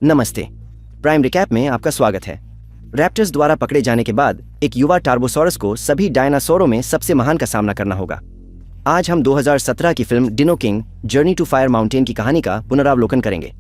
नमस्ते। Prime recap में आपका स्वागत है। रैप्टर्स द्वारा पकड़े जाने के बाद एक युवा टार्बोसॉरस को सभी डायनासोरों में सबसे महान का सामना करना होगा। आज हम 2017 की film dino king journey to fire mountain की कहानी का पुनरावलोकन करेंगे।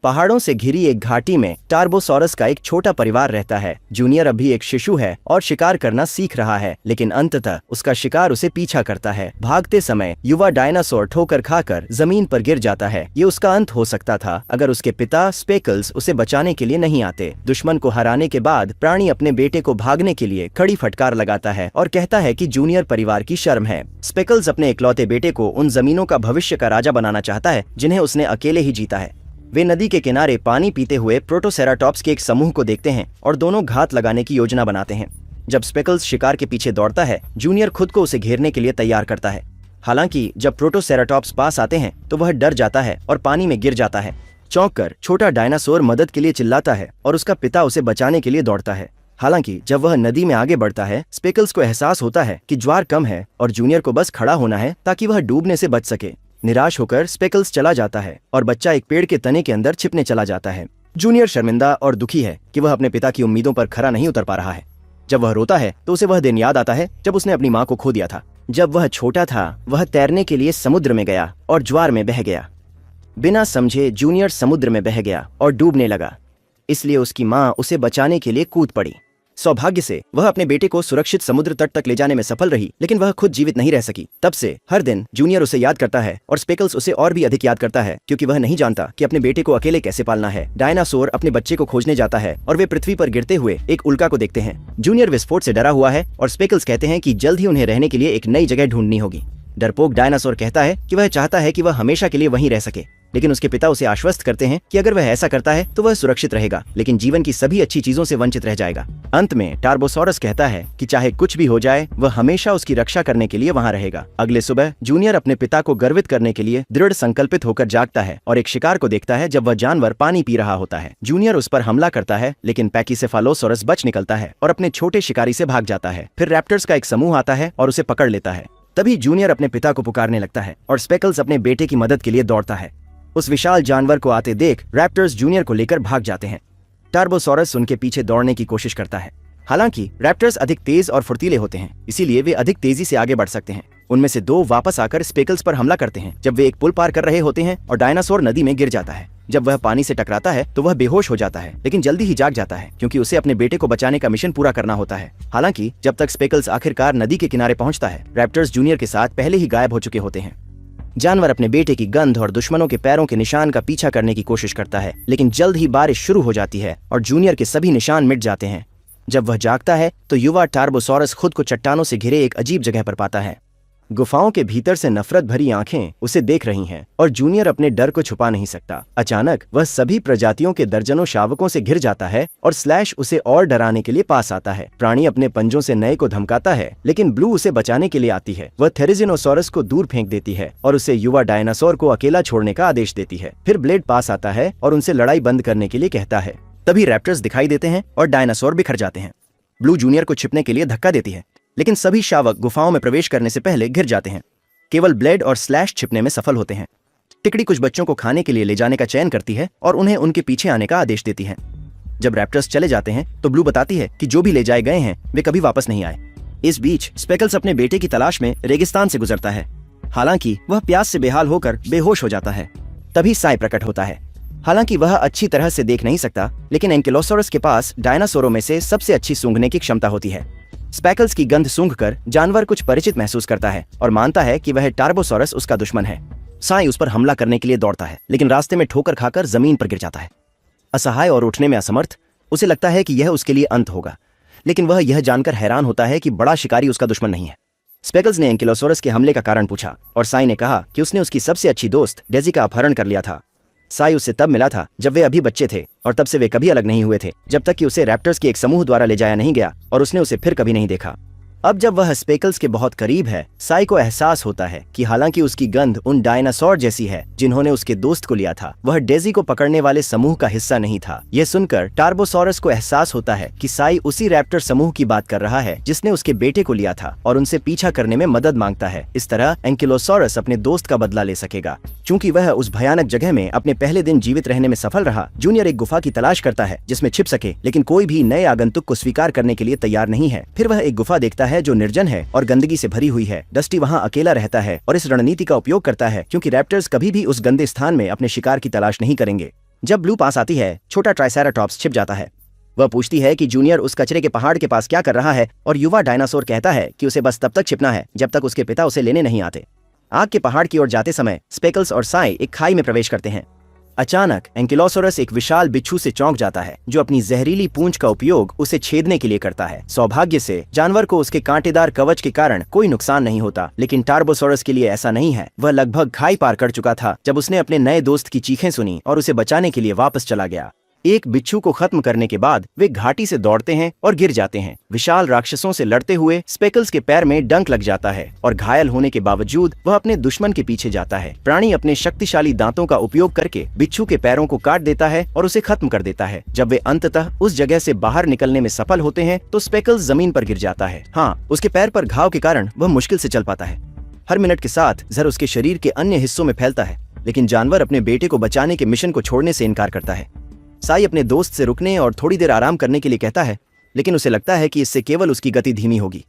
पहाड़ों से घिरी एक घाटी में टार्बोसॉरस का एक छोटा परिवार रहता है। जूनियर अभी एक शिशु है और शिकार करना सीख रहा है, लेकिन अंततः उसका शिकार उसे पीछा करता है। भागते समय युवा डायनासोर ठोकर खाकर जमीन पर गिर जाता है। ये उसका अंत हो सकता था अगर उसके पिता स्पेकल्स उसे बचाने के लिए नहीं आते। दुश्मन को हराने के बाद प्राणी अपने बेटे को भागने के लिए कड़ी फटकार लगाता है और कहता है कि जूनियर परिवार की शर्म है। स्पेकल्स अपने इकलौते बेटे को उन जमीनों का भविष्य का राजा बनाना चाहता है जिन्हें उसने अकेले ही जीता है। वे नदी के किनारे पानी पीते हुए प्रोटोसेराटॉप्स के एक समूह को देखते हैं और दोनों घात लगाने की योजना बनाते हैं। जब स्पेकल्स शिकार के पीछे दौड़ता है, जूनियर खुद को उसे घेरने के लिए तैयार करता है। हालांकि जब प्रोटोसेराटॉप्स पास आते हैं तो वह डर जाता है और पानी में गिर जाता है। चौंक कर छोटा डायनासोर मदद के लिए चिल्लाता है और उसका पिता उसे बचाने के लिए दौड़ता है। हालांकि जब वह नदी में आगे बढ़ता है, स्पेकल्स को एहसास होता है कि ज्वार कम है और जूनियर को बस खड़ा होना है ताकि वह डूबने से बच सके। निराश होकर स्पेकल्स चला जाता है और बच्चा एक पेड़ के तने के अंदर छिपने चला जाता है। जूनियर शर्मिंदा और दुखी है कि वह अपने पिता की उम्मीदों पर खरा नहीं उतर पा रहा है। जब वह रोता है तो उसे वह दिन याद आता है जब उसने अपनी माँ को खो दिया था। जब वह छोटा था, वह तैरने के लिए समुद्र में गया और ज्वार में बह गया। बिना समझे जूनियर समुद्र में बह गया और डूबने लगा। इसलिए उसकी माँ उसे बचाने के लिए कूद पड़ी। सौभाग्य से वह अपने बेटे को सुरक्षित समुद्र तट तक ले जाने में सफल रही, लेकिन वह खुद जीवित नहीं रह सकी। तब से हर दिन जूनियर उसे याद करता है और स्पेकल्स उसे और भी अधिक याद करता है, क्योंकि वह नहीं जानता कि अपने बेटे को अकेले कैसे पालना है। डायनासोर अपने बच्चे को खोजने जाता है और वे पृथ्वी पर गिरते हुए एक उल्का को देखते हैं। जूनियर विस्फोट से डरा हुआ है और स्पेकल्स कहते हैं कि जल्द ही उन्हें रहने के लिए एक नई जगह ढूंढनी होगी। डरपोक डायनासोर कहता है कि वह चाहता है कि वह हमेशा के लिए वहीं रह सके, लेकिन उसके पिता उसे आश्वस्त करते हैं कि अगर वह ऐसा करता है तो वह सुरक्षित रहेगा, लेकिन जीवन की सभी अच्छी चीजों से वंचित रह जाएगा। अंत में टार्बोसॉरस कहता है कि चाहे कुछ भी हो जाए, वह हमेशा उसकी रक्षा करने के लिए वहां रहेगा। अगले सुबह जूनियर अपने पिता को गर्वित करने के लिए दृढ़ संकल्पित होकर जागता है और एक शिकार को देखता है जब वह जानवर पानी पी रहा होता है। जूनियर उस पर हमला करता है, लेकिन पैकीसेफालोसॉरस बच निकलता है और अपने छोटे शिकारी से भाग जाता है। फिर रैप्टर्स का एक समूह आता है और उसे पकड़ लेता है। तभी जूनियर अपने पिता को पुकारने लगता है और स्पेकल्स अपने बेटे की मदद के लिए दौड़ता है। उस विशाल जानवर को आते देख रैप्टर्स जूनियर को लेकर भाग जाते हैं। टार्बोसॉरस उनके पीछे दौड़ने की कोशिश करता है। हालांकि रैप्टर्स अधिक तेज और फुर्तीले होते हैं, इसीलिए वे अधिक तेजी से आगे बढ़ सकते हैं। उनमें से दो वापस आकर स्पेकल्स पर हमला करते हैं जब वे एक पुल पार कर रहे होते हैं और डायनासोर नदी में गिर जाता है। जब वह पानी से टकराता है तो वह बेहोश हो जाता है, लेकिन जल्दी ही जाग जाता है क्योंकि उसे अपने बेटे को बचाने का मिशन पूरा करना होता है। हालांकि जब तक स्पेकल्स आखिरकार नदी के किनारे पहुंचता है, रैप्टर्स जूनियर के साथ पहले ही गायब हो चुके होते हैं। जानवर अपने बेटे की गंध और दुश्मनों के पैरों के निशान का पीछा करने की कोशिश करता है, लेकिन जल्द ही बारिश शुरू हो जाती है और जूनियर के सभी निशान मिट जाते हैं। जब वह जागता है तो युवा टार्बोसॉरस खुद को चट्टानों से घिरे एक अजीब जगह पर पाता है। गुफाओं के भीतर से नफरत भरी आंखें उसे देख रही हैं और जूनियर अपने डर को छुपा नहीं सकता। अचानक वह सभी प्रजातियों के दर्जनों शावकों से घिर जाता है और स्लैश उसे और डराने के लिए पास आता है। प्राणी अपने पंजों से नए को धमकाता है, लेकिन ब्लू उसे बचाने के लिए आती है। वह थेरिजिनोसॉरस को दूर फेंक देती है और उसे युवा डायनासोर को अकेला छोड़ने का आदेश देती है। फिर ब्लेड पास आता है और उनसे लड़ाई बंद करने के लिए कहता है। तभी रैप्टर्स दिखाई देते हैं और डायनासोर बिखर जाते हैं। ब्लू जूनियर को छिपने के लिए धक्का देती है, लेकिन सभी शावक गुफाओं में प्रवेश करने से पहले गिर जाते हैं। केवल ब्लेड और स्लैश छिपने में सफल होते हैं। टिकड़ी कुछ बच्चों को खाने के लिए ले जाने का चयन करती है और उन्हें उनके पीछे आने का आदेश देती है। जब रैप्टर्स चले जाते हैं तो ब्लू बताती है कि जो भी ले जाए गए हैं वे कभी वापस नहीं आए। इस बीच स्पेकल्स अपने बेटे की तलाश में रेगिस्तान से गुजरता है। हालांकि वह प्यास से बेहाल होकर बेहोश हो जाता है। तभी साई प्रकट होता है। हालांकि वह अच्छी तरह से देख नहीं सकता, लेकिन एंकिलोसॉरस के पास डायनासोरों में से सबसे अच्छी सूंघने की क्षमता होती है। स्पेकल्स की गंध सूंघकर जानवर कुछ परिचित महसूस करता है और मानता है कि वह टार्बोसॉरस उसका दुश्मन है। साई उस पर हमला करने के लिए दौड़ता है, लेकिन रास्ते में ठोकर खाकर जमीन पर गिर जाता है। असहाय और उठने में असमर्थ, उसे लगता है कि यह उसके लिए अंत होगा, लेकिन वह यह जानकर हैरान होता है कि बड़ा शिकारी उसका दुश्मन नहीं है। स्पेकल्स ने एंकिलोसॉरस के हमले का कारण पूछा और साई ने कहा कि उसने उसकी सबसे अच्छी दोस्त डेजी का अपहरण कर लिया था। साई उससे तब मिला था जब वे अभी बच्चे थे और तब से वे कभी अलग नहीं हुए थे, जब तक कि उसे रैप्टर्स के एक समूह द्वारा ले जाया नहीं गया और उसने उसे फिर कभी नहीं देखा। अब जब वह स्पेकल्स के बहुत करीब है, साई को एहसास होता है कि हालांकि उसकी गंध उन डायनासोर जैसी है जिन्होंने उसके दोस्त को लिया था, वह डेजी को पकड़ने वाले समूह का हिस्सा नहीं था। यह सुनकर टार्बोसॉरस को एहसास होता है कि साई उसी रैप्टर समूह की बात कर रहा है जिसने उसके बेटे को लिया था और उनसे पीछा करने में मदद मांगता है। इस तरह एंकिलोसॉरस अपने दोस्त का बदला ले सकेगा। चूंकि वह उस भयानक जगह में अपने पहले दिन जीवित रहने में सफल रहा, जूनियर एक गुफा की तलाश करता है जिसमें छिप सके, लेकिन कोई भी नए आगंतुक को स्वीकार करने के लिए तैयार नहीं है। फिर वह एक गुफा देखता है जो निर्जन है और गंदगी से भरी हुई है। डस्टी वहाँ अकेला रहता है और इस रणनीति का उपयोग करता है क्योंकि रैप्टर्स कभी भी उस गंदे स्थान में अपने शिकार की तलाश नहीं करेंगे। जब ब्लू पास आती है, छोटा ट्राइसेराटॉप्स छिप जाता है। वह पूछती है कि जूनियर उस कचरे के पहाड़ के पास क्या कर रहा है और युवा डायनासोर कहता है कि उसे बस तब तक छिपना है जब तक उसके पिता उसे लेने नहीं आते। आग के पहाड़ की ओर जाते समय स्पेकल्स और साई एक खाई में प्रवेश करते हैं। अचानक एंकिलोसोरस एक विशाल बिच्छू से चौंक जाता है जो अपनी जहरीली पूंछ का उपयोग उसे छेदने के लिए करता है। सौभाग्य से जानवर को उसके कांटेदार कवच के कारण कोई नुकसान नहीं होता, लेकिन टार्बोसोरस के लिए ऐसा नहीं है। वह लगभग खाई पार कर चुका था जब उसने अपने नए दोस्त की चीखें सुनी और उसे बचाने के लिए वापस चला गया। एक बिच्छू को खत्म करने के बाद वे घाटी से दौड़ते हैं और गिर जाते हैं। विशाल राक्षसों से लड़ते हुए स्पेकल्स के पैर में डंक लग जाता है और घायल होने के बावजूद वह अपने दुश्मन के पीछे जाता है। प्राणी अपने शक्तिशाली दांतों का उपयोग करके बिच्छू के पैरों को काट देता है और उसे खत्म कर देता है। जब वे अंततः उस जगह से बाहर निकलने में सफल होते हैं तो स्पेकल्स जमीन पर गिर जाता है। हाँ, उसके पैर पर घाव के कारण वह मुश्किल से चल पाता है। हर मिनट के साथ जहर उसके शरीर के अन्य हिस्सों में फैलता है, लेकिन जानवर अपने बेटे को बचाने के मिशन को छोड़ने से इनकार करता है। साई अपने दोस्त से रुकने और थोड़ी देर आराम करने के लिए कहता है, लेकिन उसे लगता है कि इससे केवल उसकी गति धीमी होगी।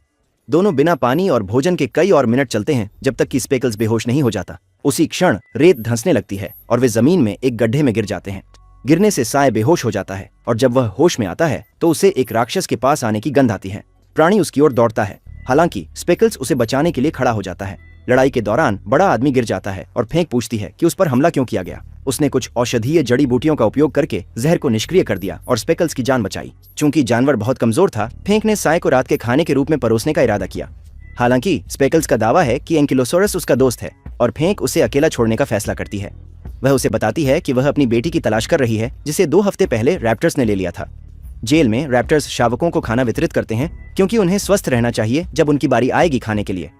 दोनों बिना पानी और भोजन के कई और मिनट चलते हैं जब तक कि स्पेकल्स बेहोश नहीं हो जाता। उसी क्षण रेत धंसने लगती है और वे जमीन में एक गड्ढे में गिर जाते हैं। गिरने से साई बेहोश हो जाता है और जब वह होश में आता है तो उसे एक राक्षस के पास आने की गंध आती है। प्राणी उसकी ओर दौड़ता है, हालांकि स्पेकल्स उसे बचाने के लिए खड़ा हो जाता है। लड़ाई के दौरान बड़ा आदमी गिर जाता है और फेंक पूछती है कि उस पर हमला क्यों किया गया। उसने कुछ औषधीय जड़ी बूटियों का उपयोग करके जहर को निष्क्रिय कर दिया और स्पेकल्स की जान बचाई। चूंकि जानवर बहुत कमजोर था, फेंक ने साई को रात के खाने के रूप में परोसने का इरादा किया। हालांकि स्पेकल्स का दावा है कि एंकिलोसोरस उसका दोस्त है और फेंक उसे अकेला छोड़ने का फैसला करती है। वह उसे बताती है कि वह अपनी बेटी की तलाश कर रही है जिसे 2 हफ्ते पहले रैप्टर्स ने ले लिया था। जेल में रैप्टर्स शावकों को खाना वितरित करते हैं क्योंकि उन्हें स्वस्थ रहना चाहिए जब उनकी बारी आएगी खाने के लिए।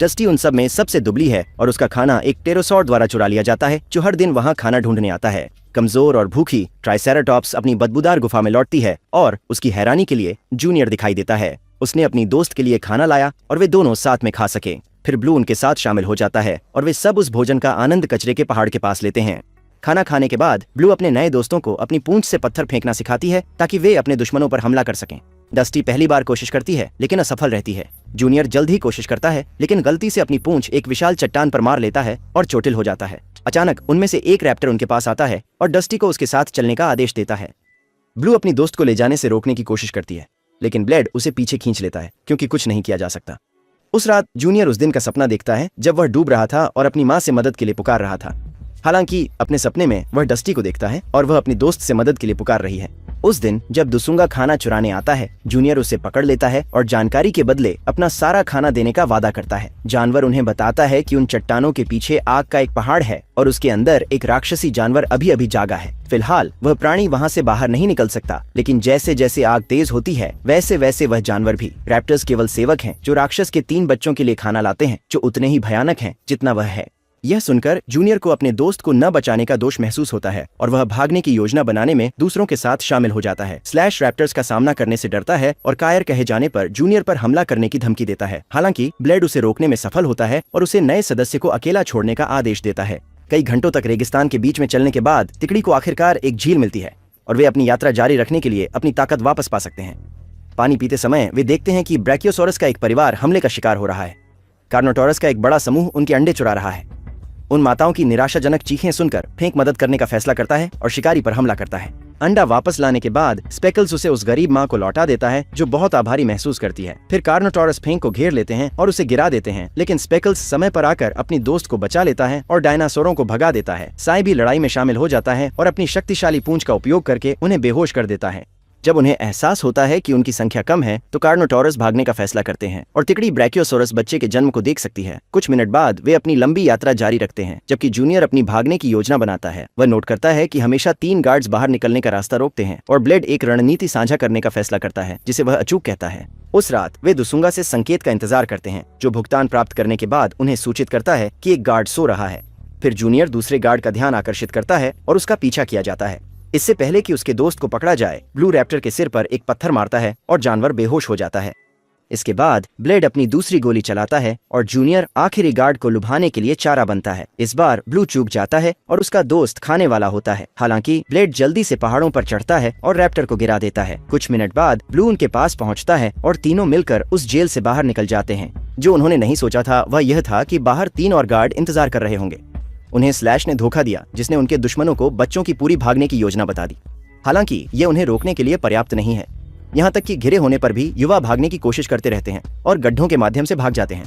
डस्टी उन सब में सबसे दुबली है और उसका खाना एक टेरोसॉर द्वारा चुरा लिया जाता है जो हर दिन वहाँ खाना ढूंढने आता है। कमजोर और भूखी ट्राइसेराटॉप्स अपनी बदबूदार गुफा में लौटती है और उसकी हैरानी के लिए जूनियर दिखाई देता है। उसने अपनी दोस्त के लिए खाना लाया और वे दोनों साथ में खा सके। फिर ब्लू उनके साथ शामिल हो जाता है और वे सब उस भोजन का आनंद कचरे के पहाड़ के पास लेते हैं। खाना खाने के बाद ब्लू अपने नए दोस्तों को अपनी पूंछ से पत्थर फेंकना सिखाती है ताकि वे अपने दुश्मनों पर हमला कर सकें। डस्टी पहली बार कोशिश करती है लेकिन असफल रहती है। जूनियर जल्द ही कोशिश करता है लेकिन गलती से अपनी पूंछ एक विशाल चट्टान पर मार लेता है और चोटिल हो जाता है। अचानक उनमें से एक रैप्टर उनके पास आता है और डस्टी को उसके साथ चलने का आदेश देता है। ब्लू अपनी दोस्त को ले जाने से रोकने की कोशिश करती है, लेकिन ब्लेड उसे पीछे खींच लेता है क्योंकि कुछ नहीं किया जा सकता। उस रात जूनियर उस दिन का सपना देखता है जब वह डूब रहा था और अपनी माँ से मदद के लिए पुकार रहा था। हालांकि अपने सपने में वह डस्टी को देखता है और वह अपनी दोस्त से मदद के लिए पुकार रही है। उस दिन जब दुसुंगा खाना चुराने आता है, जूनियर उसे पकड़ लेता है और जानकारी के बदले अपना सारा खाना देने का वादा करता है। जानवर उन्हें बताता है कि उन चट्टानों के पीछे आग का एक पहाड़ है और उसके अंदर एक राक्षसी जानवर अभी अभी जागा है। फिलहाल वह प्राणी वहाँ से बाहर नहीं निकल सकता, लेकिन जैसे जैसे आग तेज होती है वैसे वैसे वह जानवर भी। रैप्टर्स केवल सेवक हैं जो राक्षस के 3 बच्चों के लिए खाना लाते हैं जो उतने ही भयानक हैं जितना वह है। यह सुनकर जूनियर को अपने दोस्त को न बचाने का दोष महसूस होता है और वह भागने की योजना बनाने में दूसरों के साथ शामिल हो जाता है। स्लैश रैप्टर्स का सामना करने से डरता है और कायर कहे जाने पर जूनियर पर हमला करने की धमकी देता है। हालांकि ब्लेड उसे रोकने में सफल होता है और उसे नए सदस्य को अकेला छोड़ने का आदेश देता है। कई घंटों तक रेगिस्तान के बीच में चलने के बाद तिकड़ी को आखिरकार एक झील मिलती है और वे अपनी यात्रा जारी रखने के लिए अपनी ताकत वापस पा सकते हैं। पानी पीते समय वे देखते हैं कि ब्रैकियोसोरस का एक परिवार हमले का शिकार हो रहा है। कार्नोटोरस का एक बड़ा समूह उनके अंडे चुरा रहा है। उन माताओं की निराशाजनक चीखें सुनकर फेंक मदद करने का फैसला करता है और शिकारी पर हमला करता है। अंडा वापस लाने के बाद स्पेकल्स उसे उस गरीब माँ को लौटा देता है जो बहुत आभारी महसूस करती है। फिर कार्नोटोरस फेंक को घेर लेते हैं और उसे गिरा देते हैं, लेकिन स्पेकल्स समय पर आकर अपनी दोस्त को बचा लेता है और डायनासोरों को भगा देता है। साई भी लड़ाई में शामिल हो जाता है और अपनी शक्तिशाली पूंछ का उपयोग करके उन्हें बेहोश कर देता है। जब उन्हें एहसास होता है कि उनकी संख्या कम है तो कार्नोटोरस भागने का फैसला करते हैं और तिकड़ी ब्रैकियोसोरस बच्चे के जन्म को देख सकती है। कुछ मिनट बाद वे अपनी लंबी यात्रा जारी रखते हैं, जबकि जूनियर अपनी भागने की योजना बनाता है। वह नोट करता है कि हमेशा 3 गार्ड्स बाहर निकलने का रास्ता रोकते हैं और ब्लेड एक रणनीति साझा करने का फैसला करता है जिसे वह अचूक कहता है। उस रात वे दुसुंगा से संकेत का इंतजार करते हैं, जो भुगतान प्राप्त करने के बाद उन्हें सूचित करता है कि एक गार्ड सो रहा है। फिर जूनियर दूसरे गार्ड का ध्यान आकर्षित करता है और उसका पीछा किया जाता है। इससे पहले कि उसके दोस्त को पकड़ा जाए, ब्लू रैप्टर के सिर पर एक पत्थर मारता है और जानवर बेहोश हो जाता है। इसके बाद ब्लेड अपनी दूसरी गोली चलाता है और जूनियर आखिरी गार्ड को लुभाने के लिए चारा बनता है। इस बार ब्लू चूक जाता है और उसका दोस्त खाने वाला होता है। हालांकि ब्लेड जल्दी से पहाड़ों पर चढ़ता है और रैप्टर को गिरा देता है। कुछ मिनट बाद ब्लू उनके पास पहुंचता है और तीनों मिलकर उस जेल से बाहर निकल जाते हैं। जो उन्होंने नहीं सोचा था वह यह था कि बाहर 3 और गार्ड इंतजार कर रहे होंगे। उन्हें स्लैश ने धोखा दिया, जिसने उनके दुश्मनों को बच्चों की पूरी भागने की योजना बता दी। हालांकि ये उन्हें रोकने के लिए पर्याप्त नहीं है। यहाँ तक कि घिरे होने पर भी युवा भागने की कोशिश करते रहते हैं और गड्ढों के माध्यम से भाग जाते हैं।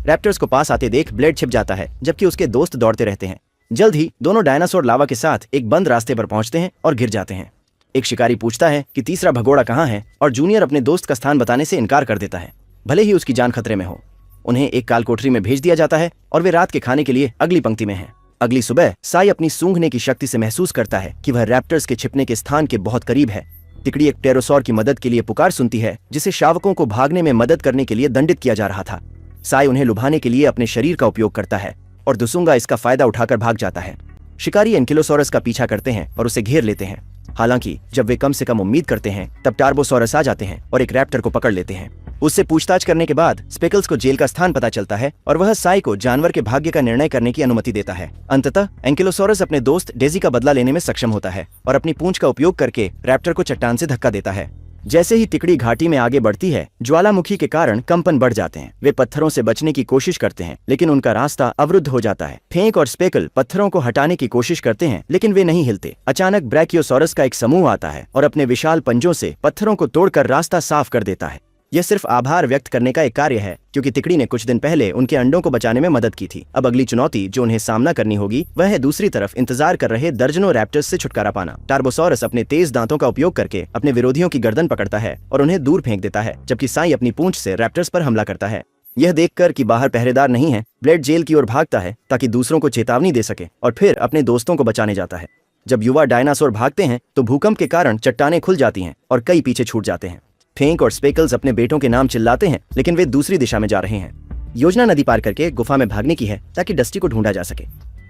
रैप्टर्स को पास आते देख ब्लेड छिप जाता है, जबकि उसके दोस्त दौड़ते रहते हैं। जल्द ही दोनों डायनासोर लावा के साथ एक बंद रास्ते पर पहुंचते हैं और गिर जाते हैं। एक शिकारी पूछता है कि तीसरा भगोड़ा कहाँ है और जूनियर अपने दोस्त का स्थान बताने से इनकार कर देता है, भले ही उसकी जान खतरे में हो। उन्हें एक काल कोठरी में भेज दिया जाता है और वे रात के खाने के लिए अगली पंक्ति में हैं। अगली सुबह साई अपनी सूंघने की शक्ति से महसूस करता है कि वह रैप्टर्स के छिपने के स्थान के बहुत करीब है। तिकड़ी एक टेरोसॉर की मदद के लिए पुकार सुनती है, जिसे शावकों को भागने में मदद करने के लिए दंडित किया जा रहा था। साई उन्हें लुभाने के लिए अपने शरीर का उपयोग करता है और दुसुंगा इसका फायदा उठाकर भाग जाता है। शिकारी एंकिलोसोरस का पीछा करते हैं और उसे घेर लेते हैं। हालांकि जब वे कम से कम उम्मीद करते हैं, तब टार्बोसोरस आ जाते हैं और एक रैप्टर को पकड़ लेते हैं। उससे पूछताछ करने के बाद स्पेकल्स को जेल का स्थान पता चलता है और वह साई को जानवर के भाग्य का निर्णय करने की अनुमति देता है। अंततः एंकिलोसोरस अपने दोस्त डेजी का बदला लेने में सक्षम होता है और अपनी पूंछ का उपयोग करके रैप्टर को चट्टान से धक्का देता है। जैसे ही तिकड़ी घाटी में आगे बढ़ती है, ज्वालामुखी के कारण कंपन बढ़ जाते हैं। वे पत्थरों से बचने की कोशिश करते हैं, लेकिन उनका रास्ता अवरुद्ध हो जाता है। फेंक और स्पेकल पत्थरों को हटाने की कोशिश करते हैं, लेकिन वे नहीं हिलते। अचानक ब्रैकियोसोरस का एक समूह आता है और अपने विशाल पंजों से पत्थरों को तोड़कर रास्ता साफ कर देता है। यह सिर्फ आभार व्यक्त करने का एक कार्य है, क्योंकि तिकड़ी ने कुछ दिन पहले उनके अंडों को बचाने में मदद की थी। अब अगली चुनौती जो उन्हें सामना करनी होगी वह है दूसरी तरफ इंतजार कर रहे दर्जनों रैप्टर्स से छुटकारा पाना। टार्बोसोरस अपने तेज दांतों का उपयोग करके अपने विरोधियों की गर्दन पकड़ता है और उन्हें दूर फेंक देता है, जबकि साई अपनी पूंछ से रैप्टर्स पर हमला करता है। यह देखकर कि बाहर पहरेदार नहीं है, ब्लेड जेल की ओर भागता है ताकि दूसरों को चेतावनी दे सके और फिर अपने दोस्तों को बचाने जाता है। जब युवा डायनासोर भागते हैं तो भूकंप के कारण चट्टानें खुल जाती हैं और कई पीछे छूट जाते हैं। फेंक और स्पेकल्स अपने बेटों के नाम चिल्लाते हैं, लेकिन वे दूसरी दिशा में जा रहे हैं। योजना नदी पार करके गुफा में भागने की है ताकि डस्टी को ढूंढा जा सके।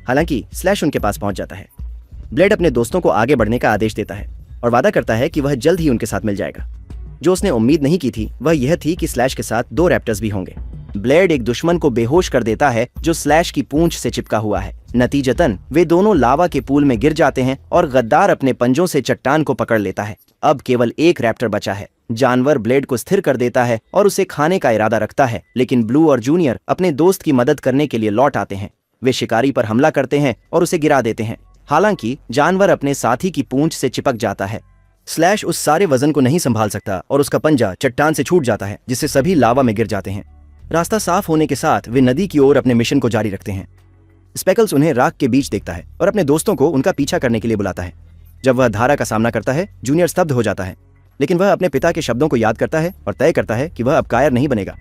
हालांकि स्लैश उनके पास पहुंच जाता है। ब्लेड अपने दोस्तों को आगे बढ़ने का आदेश देता है और वादा करता है कि वह जल्द ही उनके साथ मिल जाएगा। जो उसने उम्मीद नहीं की थी वह यह थी कि स्लैश के साथ 2 रैप्टर्स भी होंगे। ब्लेड एक दुश्मन को बेहोश कर देता है जो स्लैश की पूंछ से चिपका हुआ है। नतीजतन वे दोनों लावा के पूल में गिर जाते हैं और गद्दार अपने पंजों से चट्टान को पकड़ लेता है। अब केवल एक रैप्टर बचा है। जानवर ब्लेड को स्थिर कर देता है और उसे खाने का इरादा रखता है, लेकिन ब्लू और जूनियर अपने दोस्त की मदद करने के लिए लौट आते हैं। वे शिकारी पर हमला करते हैं और उसे गिरा देते हैं। हालांकि जानवर अपने साथी की पूंछ से चिपक जाता है। स्लैश उस सारे वजन को नहीं संभाल सकता और उसका पंजा चट्टान से छूट जाता है, जिससे सभी लावा में गिर जाते हैं। रास्ता साफ होने के साथ वे नदी की ओर अपने मिशन को जारी रखते हैं। स्पेकल्स उन्हें राख के बीच देखता है और अपने दोस्तों को उनका पीछा करने के लिए बुलाता है। जब वह धारा का सामना करता है, जूनियर स्तब्ध हो जाता है, लेकिन वह अपने पिता के शब्दों को याद करता है और तय करता है कि वह अब कायर नहीं बनेगा।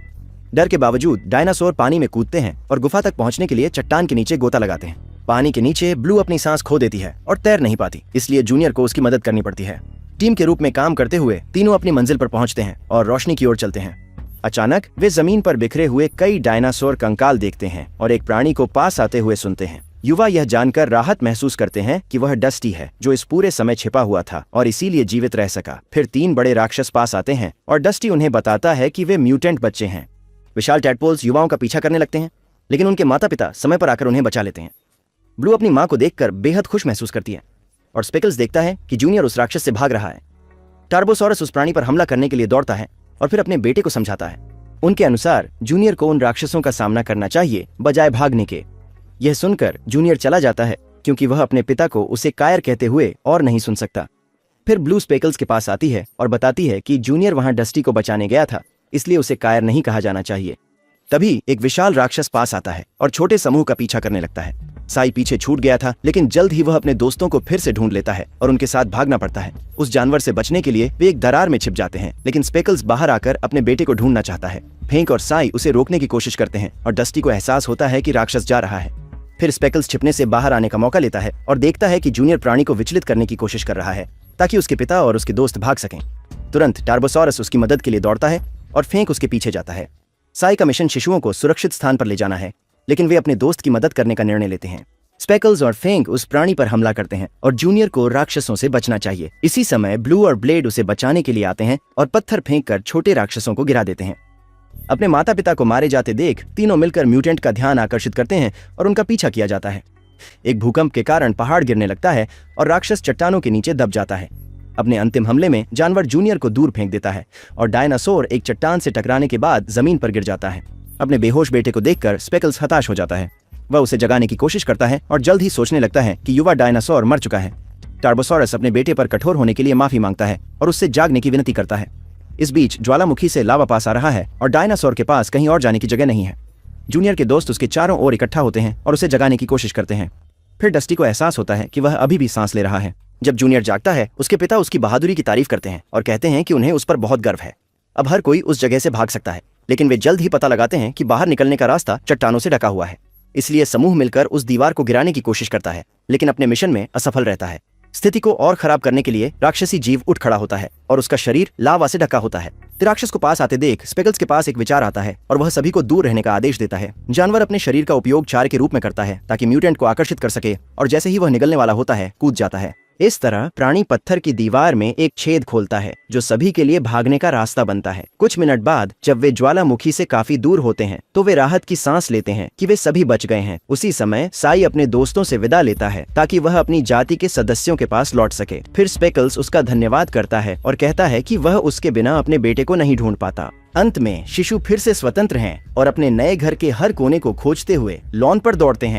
डर के बावजूद डायनासोर पानी में कूदते हैं और गुफा तक पहुंचने के लिए चट्टान के नीचे गोता लगाते हैं। पानी के नीचे ब्लू अपनी सांस खो देती है और तैर नहीं पाती, इसलिए जूनियर को उसकी मदद करनी पड़ती है। टीम के रूप में काम करते हुए तीनों अपनी मंजिल पर पहुंचते हैं और रोशनी की ओर चलते हैं। अचानक वे जमीन पर बिखरे हुए कई डायनासोर कंकाल देखते हैं और एक प्राणी को पास आते हुए सुनते हैं। युवा यह जानकर राहत महसूस करते हैं कि वह डस्टी है, जो इस पूरे समय छिपा हुआ था और इसीलिए जीवित रह सका। फिर 3 बड़े राक्षस पास आते हैं और डस्टी उन्हें बताता है कि वे म्यूटेंट बच्चे हैं। विशाल टैडपोल्स युवाओं का पीछा करने लगते हैं, लेकिन उनके माता पिता समय पर आकर उन्हें बचा लेते हैं। ब्लू अपनी माँ को देखकर बेहद खुश महसूस करती है और स्पेकल्स देखता है कि जूनियर उस राक्षस से भाग रहा है। टार्बोसोरस उस प्राणी पर हमला करने के लिए दौड़ता है और फिर अपने बेटे को समझाता है। उनके अनुसार जूनियर को उन राक्षसों का सामना करना चाहिए बजाय भागने के। यह सुनकर जूनियर चला जाता है, क्योंकि वह अपने पिता को उसे कायर कहते हुए और नहीं सुन सकता। फिर ब्लू स्पेकल्स के पास आती है और बताती है कि जूनियर वहां डस्टी को बचाने गया था, इसलिए उसे कायर नहीं कहा जाना चाहिए। तभी एक विशाल राक्षस पास आता है और छोटे समूह का पीछा करने लगता है। साई पीछे छूट गया था, लेकिन जल्द ही वह अपने दोस्तों को फिर से ढूंढ लेता है और उनके साथ भागना पड़ता है। उस जानवर से बचने के लिए वे एक दरार में छिप जाते हैं, लेकिन स्पेकल्स बाहर आकर अपने बेटे को ढूंढना चाहता है। फेंक और साई उसे रोकने की कोशिश करते हैं और डस्टी को एहसास होता है कि राक्षस जा रहा है। फिर स्पेकल्स छिपने से बाहर आने का मौका लेता है और देखता है कि जूनियर प्राणी को विचलित करने की कोशिश कर रहा है ताकि उसके पिता और उसके दोस्त भाग सकें। तुरंत टार्बोसोरस उसकी मदद के लिए दौड़ता है और फेंक उसके पीछे जाता है। साई का मिशन शिशुओं को सुरक्षित स्थान पर ले जाना है, लेकिन वे अपने दोस्त की मदद करने का निर्णय लेते हैं। स्पेकल्स और फेंक उस प्राणी पर हमला करते हैं और जूनियर को राक्षसों से बचना चाहिए। इसी समय ब्लू और ब्लेड उसे बचाने के लिए आते हैं और पत्थर फेंक कर छोटे राक्षसों को गिरा देते हैं। अपने माता पिता को मारे जाते देख तीनों मिलकर म्यूटेंट का ध्यान आकर्षित करते हैं और उनका पीछा किया जाता है। एक भूकंप के कारण पहाड़ गिरने लगता है और राक्षस चट्टानों के नीचे दब जाता है। अपने अंतिम हमले में जानवर जूनियर को दूर फेंक देता है और डायनासोर एक चट्टान से टकराने के बाद जमीन पर गिर जाता है। अपने बेहोश बेटे को देखकर स्पेकल्स हताश हो जाता है। वह उसे जगाने की कोशिश करता है और जल्द ही सोचने लगता है कि युवा डायनासोर मर चुका है। टार्बोसॉरस अपने बेटे पर कठोर होने के लिए माफी मांगता है और उससे जागने की विनती करता है। इस बीच ज्वालामुखी से लावा पास आ रहा है और डायनासोर के पास कहीं और जाने की जगह नहीं है। जूनियर के दोस्त उसके चारों ओर इकट्ठा होते हैं और उसे जगाने की कोशिश करते हैं। फिर डस्टी को एहसास होता है कि वह अभी भी सांस ले रहा है। जब जूनियर जागता है, उसके पिता उसकी बहादुरी की तारीफ करते हैं और कहते हैं कि उन्हें उस पर बहुत गर्व है। अब हर कोई उस जगह से भाग सकता है, लेकिन वे जल्द ही पता लगाते हैं कि बाहर निकलने का रास्ता चट्टानों से ढका हुआ है। इसलिए समूह मिलकर उस दीवार को गिराने की कोशिश करता है, लेकिन अपने मिशन में असफल रहता है। स्थिति को और खराब करने के लिए राक्षसी जीव उठ खड़ा होता है और उसका शरीर लावा से ढका होता है। राक्षस को पास आते देख स्पेकल्स के पास एक विचार आता है और वह सभी को दूर रहने का आदेश देता है। जानवर अपने शरीर का उपयोग चारे के रूप में करता है ताकि म्यूटेंट को आकर्षित कर सके, और जैसे ही वह निकलने वाला होता है कूद जाता है। इस तरह प्राणी पत्थर की दीवार में एक छेद खोलता है जो सभी के लिए भागने का रास्ता बनता है। कुछ मिनट बाद जब वे ज्वालामुखी से काफी दूर होते हैं तो वे राहत की सांस लेते हैं कि वे सभी बच गए हैं। उसी समय साई अपने दोस्तों से विदा लेता है ताकि वह अपनी जाति के सदस्यों के पास लौट सके। फिर स्पेकल्स उसका धन्यवाद करता है और कहता है कि वह उसके बिना अपने बेटे को नहीं ढूंढ पाता। अंत में शिशु फिर से स्वतंत्र हैं और अपने नए घर के हर कोने को खोजते हुए लॉन पर दौड़ते हैं।